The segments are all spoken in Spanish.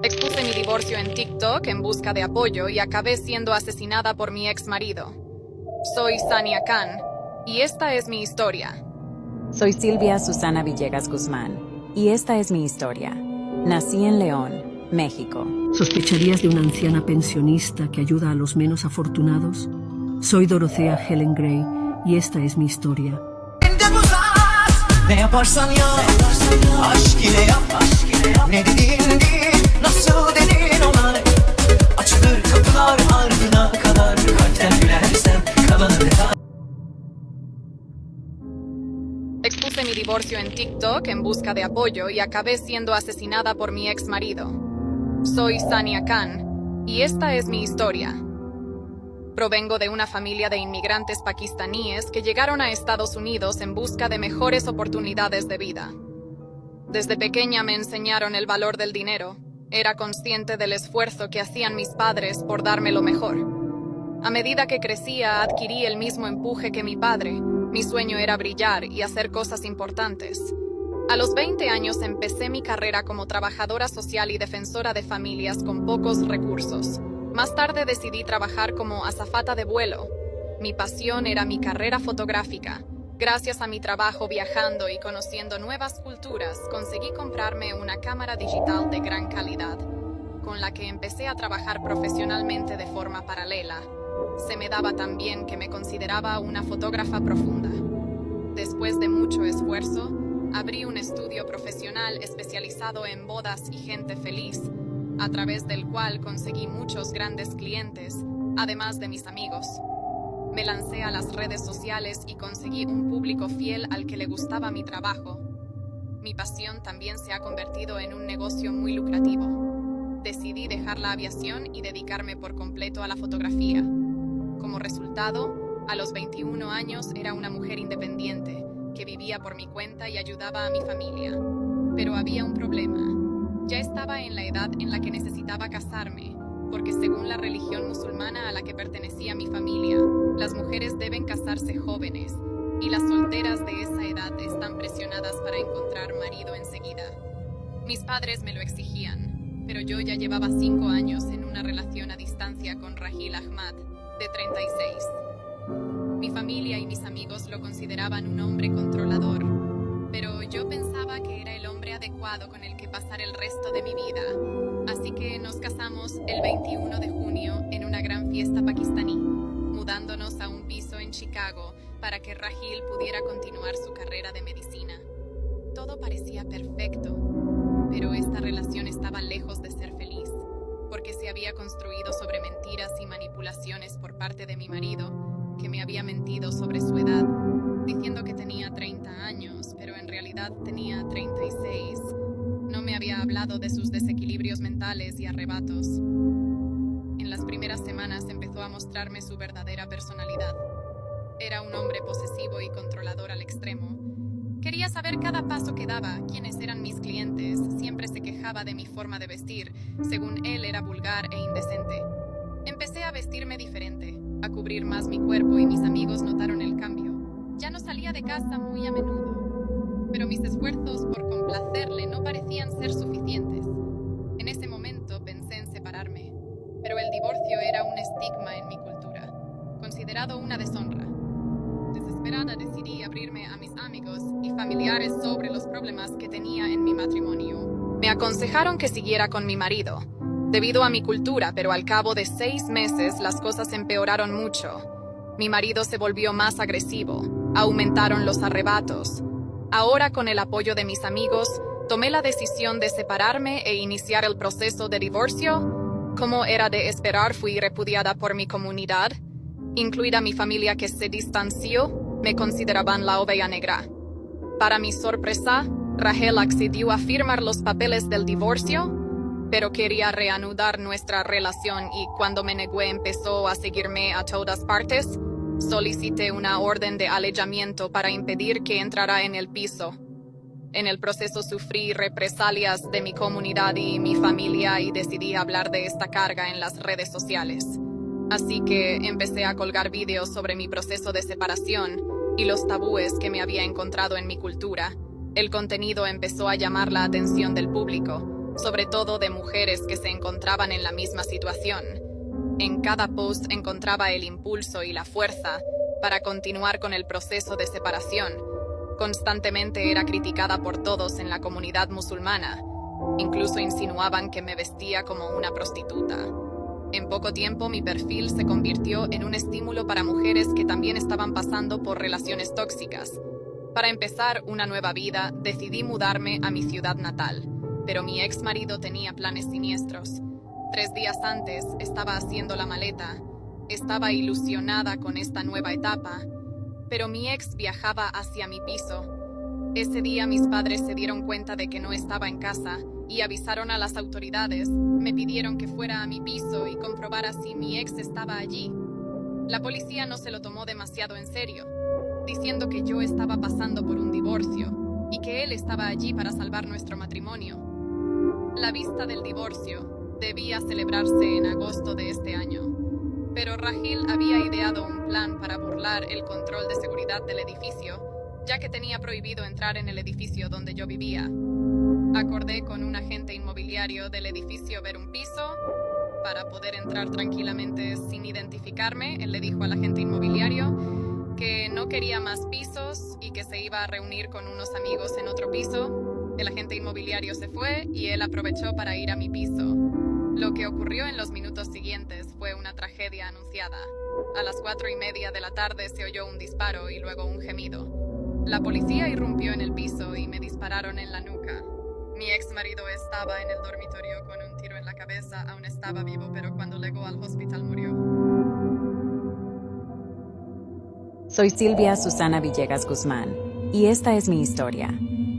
Expuse mi divorcio en TikTok en busca de apoyo y acabé siendo asesinada por mi ex marido. Soy Sania Khan, y esta es mi historia. Soy Silvia Susana Villegas Guzmán, y esta es mi historia. Nací en León, México. ¿Sospecharías de una anciana pensionista que ayuda a los menos afortunados? Soy Dorothea Helen Gray, y esta es mi historia. Ne yaparsan yap, aşk ile yap, ne dediğin değil, nasıl dedin olay. Açılır kapılar ardına kadar, kalpten gülersem kalanı detay. Expuse mi divorcio en TikTok en busca de apoyo y acabé siendo asesinada por mi ex marido. Soy Sania Khan, y esta es mi historia. Provengo de una familia de inmigrantes pakistaníes que llegaron a Estados Unidos en busca de mejores oportunidades de vida. Desde pequeña me enseñaron el valor del dinero. Era consciente del esfuerzo que hacían mis padres por darme lo mejor. A medida que crecía, adquirí el mismo empuje que mi padre. Mi sueño era brillar y hacer cosas importantes. A los 20 años empecé mi carrera como trabajadora social y defensora de familias con pocos recursos. Más tarde decidí trabajar como azafata de vuelo. Mi pasión era mi carrera fotográfica. Gracias a mi trabajo viajando y conociendo nuevas culturas, conseguí comprarme una cámara digital de gran calidad, con la que empecé a trabajar profesionalmente de forma paralela. Se me daba tan bien que me consideraba una fotógrafa profunda. Después de mucho esfuerzo, abrí un estudio profesional especializado en bodas y gente feliz, a través del cual conseguí muchos grandes clientes, además de mis amigos. Me lancé a las redes sociales y conseguí un público fiel al que le gustaba mi trabajo. Mi pasión también se ha convertido en un negocio muy lucrativo. Decidí dejar la aviación y dedicarme por completo a la fotografía. Como resultado, a los 21 años era una mujer independiente, que vivía por mi cuenta y ayudaba a mi familia. Pero había un problema. Ya estaba en la edad en la que necesitaba casarme, porque según la religión musulmana a la que pertenecía mi familia, las mujeres deben casarse jóvenes, y las solteras de esa edad están presionadas para encontrar marido enseguida. Mis padres me lo exigían, pero yo ya llevaba 5 años en una relación a distancia con Rahil Ahmad, de 36. Mi familia y mis amigos lo consideraban un hombre controlador, pero yo pensaba que era el hombre adecuado con el que pasar el resto de mi vida. Así que nos casamos el 21 de junio en una gran fiesta pakistaní, mudándonos a un piso en Chicago para que Rahil pudiera continuar su carrera de medicina. Todo parecía perfecto, pero esta relación estaba lejos de ser feliz, porque se había construido sobre mentiras y manipulaciones por parte de mi marido, que me había mentido sobre su edad, diciendo que tenía 30 años, pero en realidad tenía 36. No me había hablado de sus desequilibrios mentales y arrebatos. En las primeras semanas empezó a mostrarme su verdadera personalidad. Era un hombre posesivo y controlador al extremo. Quería saber cada paso que daba, quiénes eran mis clientes, siempre se quejaba de mi forma de vestir, según él era vulgar e indecente. Empecé a vestirme diferente, a cubrir más mi cuerpo y mis amigos notaron el cambio. Ya no salía de casa muy a menudo, pero mis esfuerzos por complacerle no parecían ser suficientes. En ese momento pensé en separarme, pero el divorcio era un estigma en mi cultura, considerado una deshonra. Desesperada decidí abrirme a mis amigos y familiares sobre los problemas que tenía en mi matrimonio. Me aconsejaron que siguiera con mi marido, debido a mi cultura, pero al cabo de 6 meses las cosas empeoraron mucho. Mi marido se volvió más agresivo, aumentaron los arrebatos. Ahora, con el apoyo de mis amigos, tomé la decisión de separarme e iniciar el proceso de divorcio. Como era de esperar, fui repudiada por mi comunidad, incluida mi familia que se distanció, me consideraban la oveja negra. Para mi sorpresa, Rahel accedió a firmar los papeles del divorcio, pero quería reanudar nuestra relación y cuando me negué empezó a seguirme a todas partes. Solicité una orden de alejamiento para impedir que entrara en el piso. En el proceso sufrí represalias de mi comunidad y mi familia y decidí hablar de esta carga en las redes sociales. Así que empecé a colgar vídeos sobre mi proceso de separación y los tabúes que me había encontrado en mi cultura. El contenido empezó a llamar la atención del público. sobre todo de mujeres que se encontraban en la misma situación. En cada post encontraba el impulso y la fuerza para continuar con el proceso de separación. Constantemente era criticada por todos en la comunidad musulmana. Incluso insinuaban que me vestía como una prostituta. En poco tiempo mi perfil se convirtió en un estímulo para mujeres que también estaban pasando por relaciones tóxicas. Para empezar una nueva vida, decidí mudarme a mi ciudad natal, pero mi ex marido tenía planes siniestros. 3 días antes estaba haciendo la maleta. Estaba ilusionada con esta nueva etapa, pero mi ex viajaba hacia mi piso. Ese día mis padres se dieron cuenta de que no estaba en casa y avisaron a las autoridades. Me pidieron que fuera a mi piso y comprobara si mi ex estaba allí. La policía no se lo tomó demasiado en serio, diciendo que yo estaba pasando por un divorcio y que él estaba allí para salvar nuestro matrimonio. La vista del divorcio debía celebrarse en agosto de este año, pero Rahil había ideado un plan para burlar el control de seguridad del edificio, ya que tenía prohibido entrar en el edificio donde yo vivía. Acordé con un agente inmobiliario del edificio ver un piso para poder entrar tranquilamente sin identificarme. Él le dijo al agente inmobiliario que no quería más pisos y que se iba a reunir con unos amigos en otro piso. El agente inmobiliario se fue y él aprovechó para ir a mi piso. Lo que ocurrió en los minutos siguientes fue una tragedia anunciada. A las 4:30 de la tarde se oyó un disparo y luego un gemido. La policía irrumpió en el piso y me dispararon en la nuca. Mi ex marido estaba en el dormitorio con un tiro en la cabeza. Aún estaba vivo, pero cuando llegó al hospital murió. Soy Silvia Susana Villegas Guzmán, y esta es mi historia.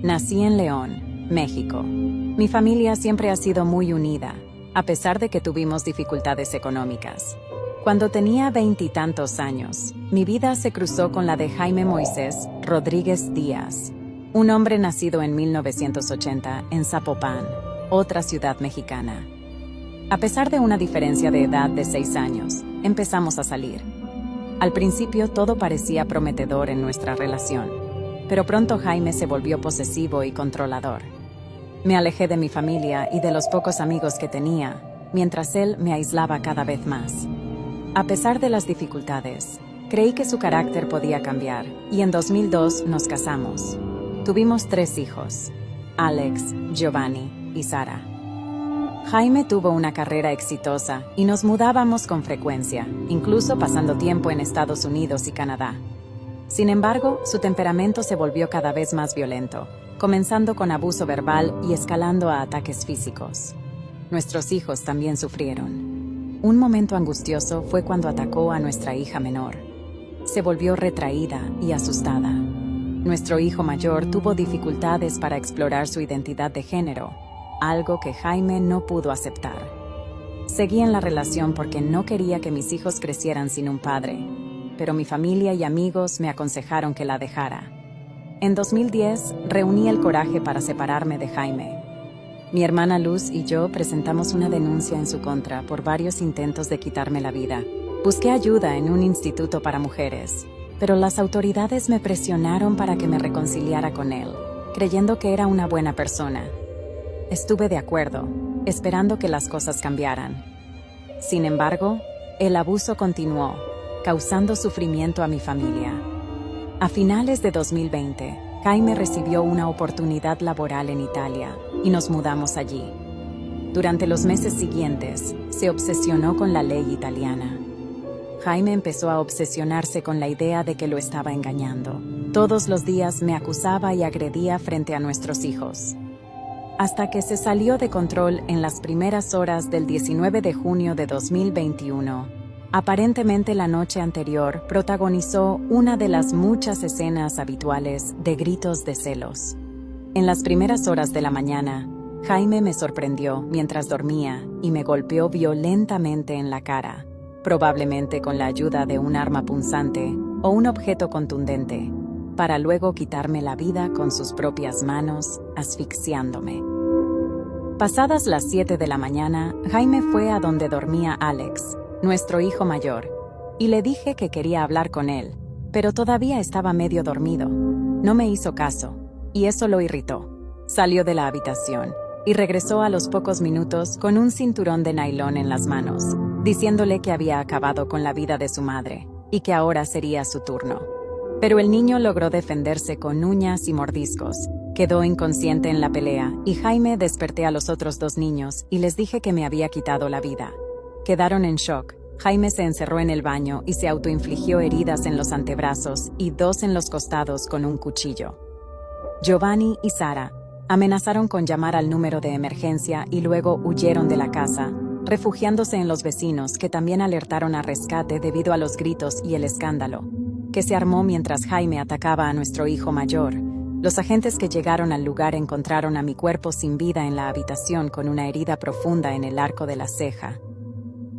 Nací en León, México. Mi familia siempre ha sido muy unida, a pesar de que tuvimos dificultades económicas. Cuando tenía 20 y tantos años, mi vida se cruzó con la de Jaime Moisés Rodríguez Díaz, un hombre nacido en 1980 en Zapopan, otra ciudad mexicana. A pesar de una diferencia de edad de 6 años, empezamos a salir. Al principio todo parecía prometedor en nuestra relación, pero pronto Jaime se volvió posesivo y controlador. Me alejé de mi familia y de los pocos amigos que tenía, mientras él me aislaba cada vez más. A pesar de las dificultades, creí que su carácter podía cambiar, y en 2002 nos casamos. Tuvimos 3 hijos: Alex, Giovanni y Sara. Jaime tuvo una carrera exitosa y nos mudábamos con frecuencia, incluso pasando tiempo en Estados Unidos y Canadá. Sin embargo, su temperamento se volvió cada vez más violento, comenzando con abuso verbal y escalando a ataques físicos. Nuestros hijos también sufrieron. Un momento angustioso fue cuando atacó a nuestra hija menor. Se volvió retraída y asustada. Nuestro hijo mayor tuvo dificultades para explorar su identidad de género, algo que Jaime no pudo aceptar. Seguí en la relación porque no quería que mis hijos crecieran sin un padre, pero mi familia y amigos me aconsejaron que la dejara. En 2010, reuní el coraje para separarme de Jaime. Mi hermana Luz y yo presentamos una denuncia en su contra por varios intentos de quitarme la vida. Busqué ayuda en un instituto para mujeres, pero las autoridades me presionaron para que me reconciliara con él, creyendo que era una buena persona. Estuve de acuerdo, esperando que las cosas cambiaran. Sin embargo, el abuso continuó, causando sufrimiento a mi familia. A finales de 2020, Jaime recibió una oportunidad laboral en Italia y nos mudamos allí. Durante los meses siguientes, se obsesionó con la ley italiana. Jaime empezó a obsesionarse con la idea de que lo estaba engañando. Todos los días me acusaba y agredía frente a nuestros hijos. Hasta que se salió de control en las primeras horas del 19 de junio de 2021. Aparentemente la noche anterior protagonizó una de las muchas escenas habituales de gritos de celos. En las primeras horas de la mañana, Jaime me sorprendió mientras dormía y me golpeó violentamente en la cara, probablemente con la ayuda de un arma punzante o un objeto contundente, para luego quitarme la vida con sus propias manos, asfixiándome. Pasadas las 7 de la mañana, Jaime fue a donde dormía Alex, nuestro hijo mayor, y le dije que quería hablar con él, pero todavía estaba medio dormido. No me hizo caso, y eso lo irritó. Salió de la habitación, y regresó a los pocos minutos con un cinturón de nailón en las manos, diciéndole que había acabado con la vida de su madre y que ahora sería su turno. Pero el niño logró defenderse con uñas y mordiscos. Quedó inconsciente en la pelea y Jaime desperté a los otros 2 niños y les dije que me había quitado la vida. Quedaron en shock. Jaime se encerró en el baño y se autoinfligió heridas en los antebrazos y 2 en los costados con un cuchillo. Giovanni y Sara amenazaron con llamar al número de emergencia y luego huyeron de la casa, refugiándose en los vecinos que también alertaron a rescate debido a los gritos y el escándalo que se armó mientras Jaime atacaba a nuestro hijo mayor. Los agentes que llegaron al lugar encontraron a mi cuerpo sin vida en la habitación con una herida profunda en el arco de la ceja.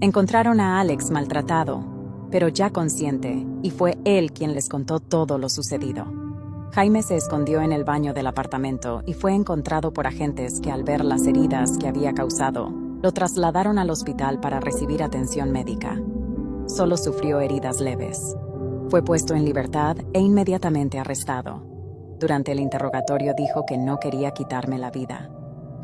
Encontraron a Alex maltratado, pero ya consciente, y fue él quien les contó todo lo sucedido. Jaime se escondió en el baño del apartamento y fue encontrado por agentes que al ver las heridas que había causado, lo trasladaron al hospital para recibir atención médica. Solo sufrió heridas leves. Fue puesto en libertad e inmediatamente arrestado. Durante el interrogatorio dijo que no quería quitarme la vida.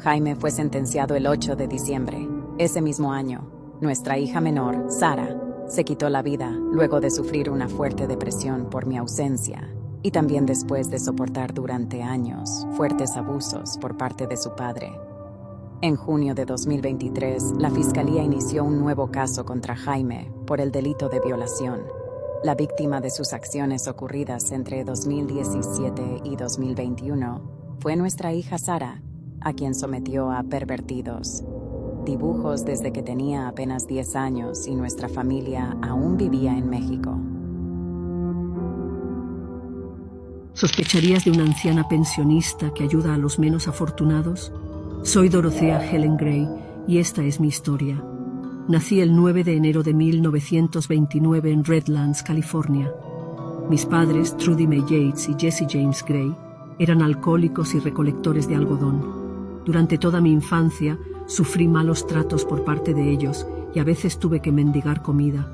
Jaime fue sentenciado el 8 de diciembre. Ese mismo año, nuestra hija menor, Sara, se quitó la vida luego de sufrir una fuerte depresión por mi ausencia y también después de soportar durante años fuertes abusos por parte de su padre. En junio de 2023, la Fiscalía inició un nuevo caso contra Jaime por el delito de violación. La víctima de sus acciones ocurridas entre 2017 y 2021 fue nuestra hija Sara, a quien sometió a pervertidos dibujos desde que tenía apenas 10 años y nuestra familia aún vivía en México. ¿Sospecharías de una anciana pensionista que ayuda a los menos afortunados? Soy Dorothea Helen Gray y esta es mi historia. Nací el 9 de enero de 1929 en Redlands, California. Mis padres, Trudy May Yates y Jesse James Gray, eran alcohólicos y recolectores de algodón. Durante toda mi infancia, sufrí malos tratos por parte de ellos y a veces tuve que mendigar comida.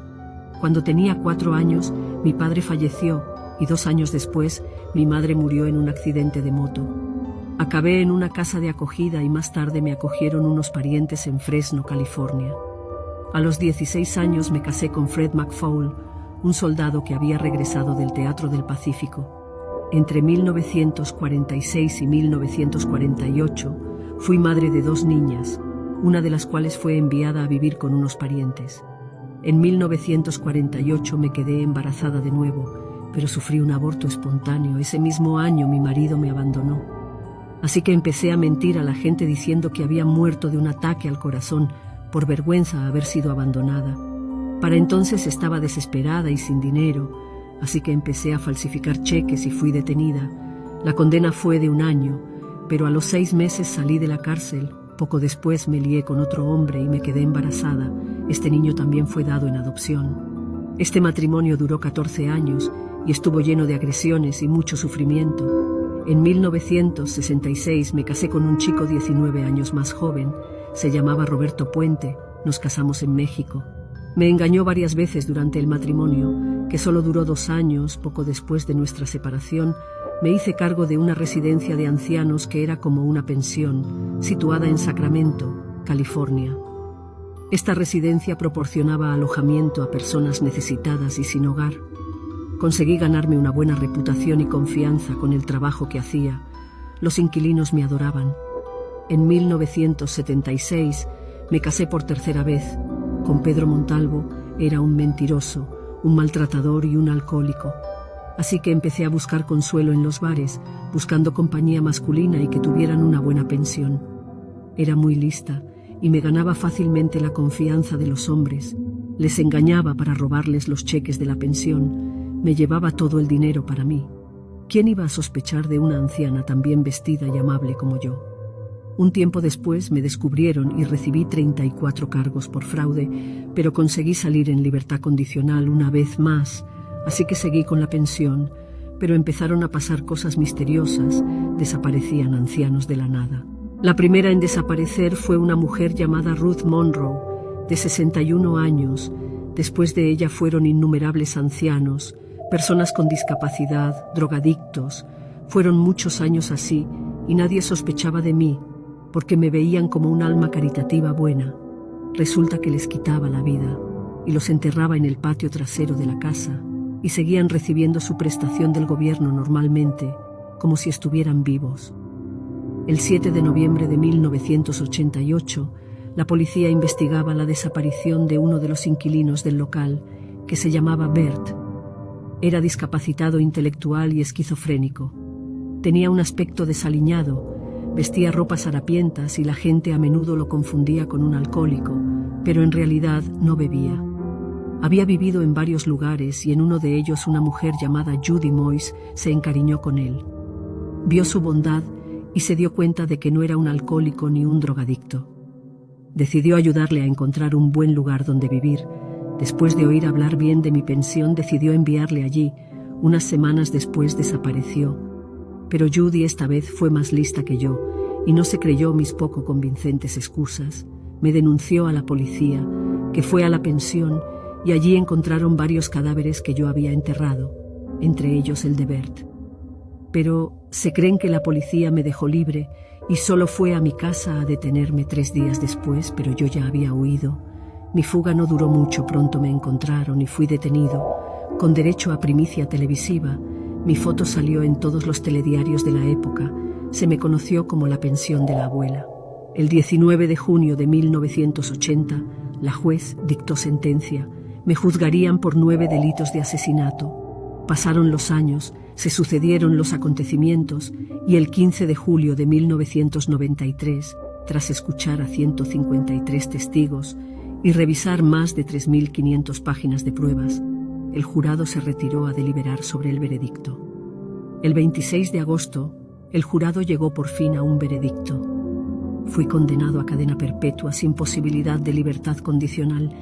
Cuando tenía 4 años, mi padre falleció y 2 años después, mi madre murió en un accidente de moto. Acabé en una casa de acogida y más tarde me acogieron unos parientes en Fresno, California. A los 16 años me casé con Fred McFaul, un soldado que había regresado del Teatro del Pacífico. Entre 1946 y 1948 fui madre de 2 niñas, una de las cuales fue enviada a vivir con unos parientes. En 1948 me quedé embarazada de nuevo, pero sufrí un aborto espontáneo. Ese mismo año mi marido me abandonó. Así que empecé a mentir a la gente diciendo que había muerto de un ataque al corazón por vergüenza a haber sido abandonada. Para entonces estaba desesperada y sin dinero, así que empecé a falsificar cheques y fui detenida. La condena fue de 1 año, pero a los 6 meses salí de la cárcel. Poco después me lié con otro hombre y me quedé embarazada. Este niño también fue dado en adopción. Este matrimonio duró 14 años y estuvo lleno de agresiones y mucho sufrimiento. En 1966 me casé con un chico 19 años más joven. Se llamaba Roberto Puente. Nos casamos en México. Me engañó varias veces durante el matrimonio, que solo duró 2 años. Poco después de nuestra separación, me hice cargo de una residencia de ancianos que era como una pensión, situada en Sacramento, California. Esta residencia proporcionaba alojamiento a personas necesitadas y sin hogar. Conseguí ganarme una buena reputación y confianza con el trabajo que hacía. Los inquilinos me adoraban. En 1976 me casé por 3ª vez con Pedro Montalvo. Era un mentiroso, un maltratador y un alcohólico. Así que empecé a buscar consuelo en los bares, buscando compañía masculina y que tuvieran una buena pensión. Era muy lista y me ganaba fácilmente la confianza de los hombres. Les engañaba para robarles los cheques de la pensión. Me llevaba todo el dinero para mí. ¿Quién iba a sospechar de una anciana tan bien vestida y amable como yo? Un tiempo después me descubrieron y recibí 34 cargos por fraude, pero conseguí salir en libertad condicional una vez más, así que seguí con la pensión, pero empezaron a pasar cosas misteriosas. Desaparecían ancianos de la nada. La primera en desaparecer fue una mujer llamada Ruth Monroe, de 61 años. Después de ella fueron innumerables ancianos, personas con discapacidad, drogadictos. Fueron muchos años así y nadie sospechaba de mí. porque me veían como un alma caritativa buena. Resulta que les quitaba la vida y los enterraba en el patio trasero de la casa y seguían recibiendo su prestación del gobierno normalmente, como si estuvieran vivos. El 7 de noviembre de 1988, la policía investigaba la desaparición de uno de los inquilinos del local, que se llamaba Bert. Era discapacitado intelectual y esquizofrénico. Tenía un aspecto desaliñado, vestía ropas harapientas y la gente a menudo lo confundía con un alcohólico, pero en realidad no bebía. Había vivido en varios lugares y en uno de ellos una mujer llamada Judy Moyes se encariñó con él. Vio su bondad y se dio cuenta de que no era un alcohólico ni un drogadicto. Decidió ayudarle a encontrar un buen lugar donde vivir. Después de oír hablar bien de mi pensión, decidió enviarle allí. Unas semanas después desapareció. Pero Judy esta vez fue más lista que yo y no se creyó mis poco convincentes excusas. Me denunció a la policía, que fue a la pensión, y allí encontraron varios cadáveres que yo había enterrado, entre ellos el de Bert. Pero se creen que la policía me dejó libre y solo fue a mi casa a detenerme 3 días después, pero yo ya había huido. Mi fuga no duró mucho, pronto me encontraron y fui detenido, con derecho a primicia televisiva. Mi foto salió en todos los telediarios de la época. Se me conoció como la pensión de la abuela. El 19 de junio de 1980, la juez dictó sentencia. Me juzgarían por 9 delitos de asesinato. Pasaron los años, se sucedieron los acontecimientos y el 15 de julio de 1993, tras escuchar a 153 testigos y revisar más de 3.500 páginas de pruebas, el jurado se retiró a deliberar sobre el veredicto. El 26 de agosto, el jurado llegó por fin a un veredicto. Fui condenado a cadena perpetua sin posibilidad de libertad condicional.